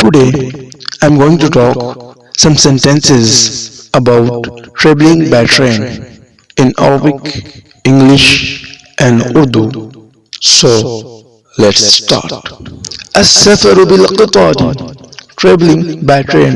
Today, I'm going to talk some sentences about traveling by train in Arabic, English, and Urdu. So, let's start. السفر بالقطار traveling by train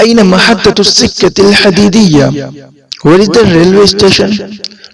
أين محطة السكة الحديدية? Where is the railway station?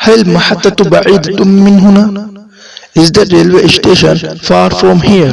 هل المحطة بعيدة من هنا? Is the railway station far from here?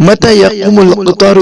متى يقوم القطار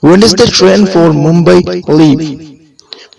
When does the train for Mumbai leave?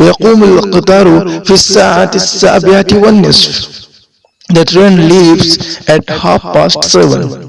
يقوم القطار في الساعة السابعة والنصف. The train leaves at 7:30.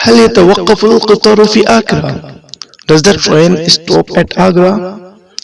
هل يتوقف القطار في Agra? Does the train stop at Agra?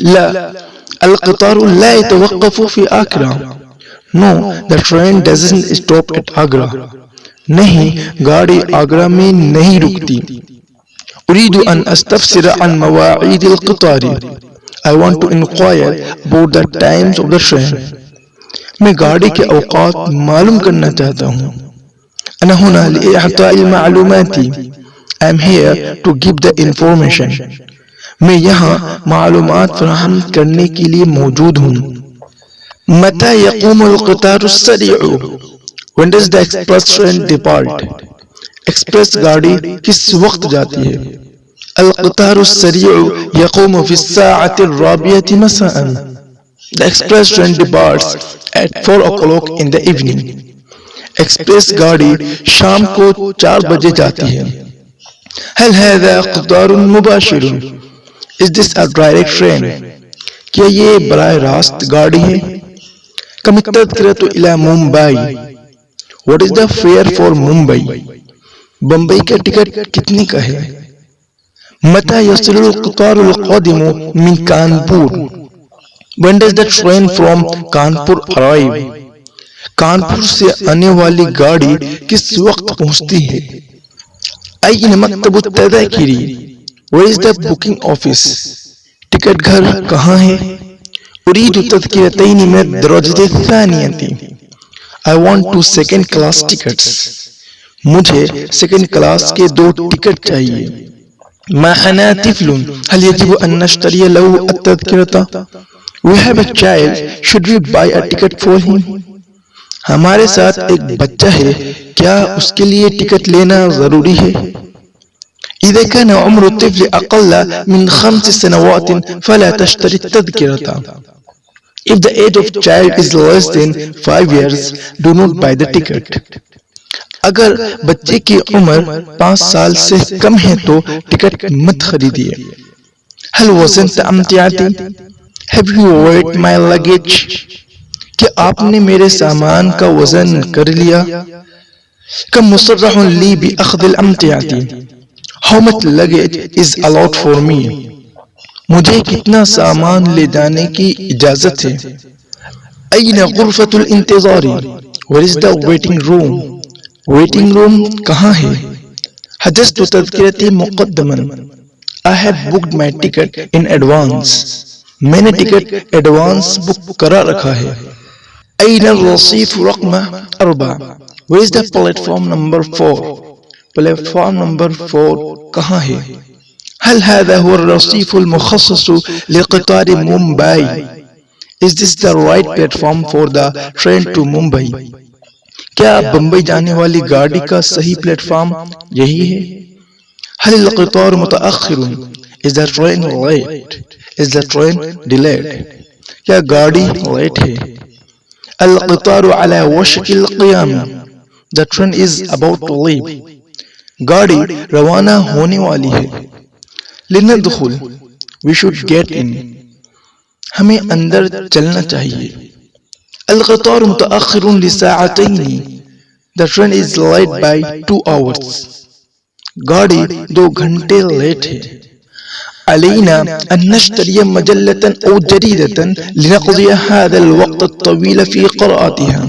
لا, القطار لا يتوقف في Agra. No, the train doesn't stop at Agra. نہیں, گاڑی آگرہ میں نہیں رکتی. أريد أن أستفسر عن مواعيد القطار. I want to inquire about the times of the train. میں گاڑی کے اوقات معلوم کرنا چاہتا ہوں. أنا هنا لإعطاء المعلومات. I'm here to give the information. میں یہاں معلومات فراہم کرنے کے لیے موجود ہوں. متى يقوم القطار السريع? When does the express train depart? Express گاڑی کس وقت جاتی ہے؟ القطار السريع يقوم في الساعة 4 مساء. The express train departs at 4 o'clock in the evening. Express گاڑی شام کو 4 بجے جاتی ہے. هل هذا قطار مباشر? Is this a direct train? کیا یہ براہ راست گاڑی ہے؟ كم التذكرة إلى Mumbai? What is the fare for Mumbai? Bombay کا ٹکٹ کتنے کا ہے؟ متى يصل القطار القادم من Kanpur? When does the train from Kanpur arrive? Kanpur سے آنے والی گاڑی کس وقت پہنچتی ہے؟ أين مكتب التذاكر? Where is the booking office? Ticket گھر کہاں ہے؟ أريد تذكرتين من الدرجة الثانية. I want 2 second class tickets. مجھے سیکنڈ کلاس کے 2 ٹکٹ چاہیے. ما أنا طفل هل يجب أن نشتري له التذكرة? We have a child. Should we buy a ticket for him? ہمارے ساتھ ایک بچہ ہے, کیا اس کے لیے ٹکٹ لینا ضروری ہے؟ إذا كان عمر الطفل أقل من 5 سنوات فلا تشتري التذكرة. If the age of child is less than 5 years, do not buy the ticket. اگر بچے کی عمر 5 سال سے کم ہے تو ٹکٹ مت خریدیے. هل وزنت أمتعتي? Have you weighed my luggage? کہ آپ نے میرے سامان کا وزن کر لیا. كم مصرح لي بأخذ الأمتعة? How much luggage is allowed for me? مجھے کتنا سامان لے جانے کی اجازت ہے؟ أين غرفة الانتظار? Where is the waiting room? waiting room کہاں ہے؟ حجزت تذکرتی مقدما. I had booked my ticket in advance. میں نے ٹکٹ ایڈوانس بک کرا رکھا ہے. أين الرصيف رقم 4? Where is the platform number 4? Platform number 4 کہاں ہے؟ هل هذا هو الرصيف المخصص لقطار Mumbai? Is this the right platform for the train to Mumbai? کیا بمبئی جانے والی گاڑی کا صحیح پلیٹ فارم یہی ہے؟ هل القطار متأخر? Is the train late? Is the train delayed? کیا گاڑی لیٹ ہے؟ القطار على وشك القيام. The train is about to leave. گاڑی روانہ ہونے والی ہے. لندخل. We should get in. ہمیں اندر چلنا چاہیے. القطار متأخر لساعتين. The train is late by 2 hours. گاڑی 2 گھنٹے لیٹ ہے. علينا أن نشتري مجلة أو جريدة لنقضي هذا الوقت الطويل في قراءتها.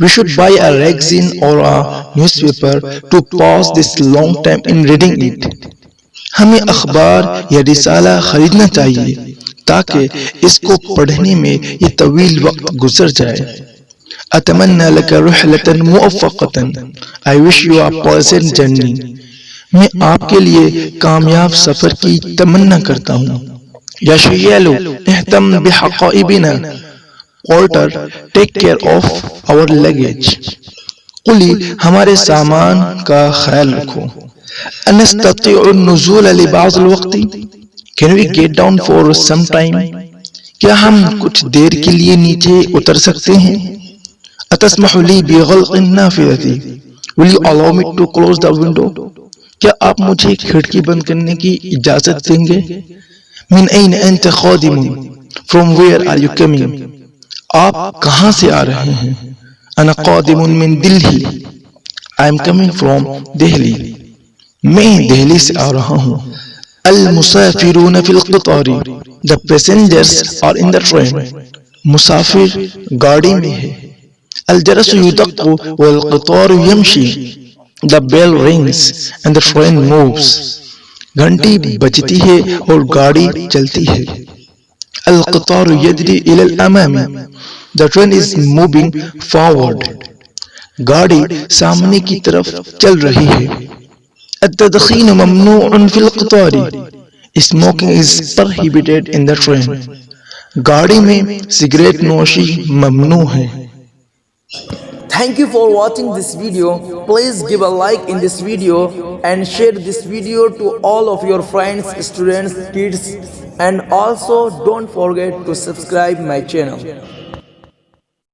We should buy a magazine or a newspaper to pass this long time in reading it. ہمیں اخبار یا رسالہ خریدنا چاہیے تاکہ اس کو پڑھنے میں یہ طویل وقت گزر جائے. اتمنى لك رحلة موفقة. I wish you a pleasant journey. میں آپ کے لیے کامیاب سفر کی تمنا کرتا ہوں. یا شیالو اہتم بحقائبنا. Porter, take care of our luggage. Quli ہمارے سامان کا خیال رکھو. انستطيع النزول لبعض الوقت. Can we get down for some time? کیا ہم کچھ دیر کے لیے نیچے اتر سکتے ہیں؟ اتسمح لی بغلق النافذة. Will you allow me to close the window? کیا آپ مجھے کھڑکی بند کرنے کی اجازت دیں گے؟ من این انت خادم. From where are you coming? آپ کہاں سے آ رہے ہیں؟ انا قادم من Delhi. I am coming from Delhi. میں دہلی سے آ رہا ہوں. المسافرون فی القطار. The passengers are in the train. مسافر گاڑی میں ہے. الجرس يدق والقطار يمشي. The bell rings and the train moves. گھنٹی بجتی ہے اور گاڑی چلتی ہے. القطار يجري إلى الأمام. The train is moving forward. گاڑی سامنے کی طرف چل رہی ہے. التدخين ممنوع في القطار. Smoking is prohibited in the train. گاڑی میں سگریٹ نوشی ممنوع ہے. Thank you for watching this video. Please give a like in this video and share this video to all of your friends, students, kids, and also don't forget to subscribe my channel.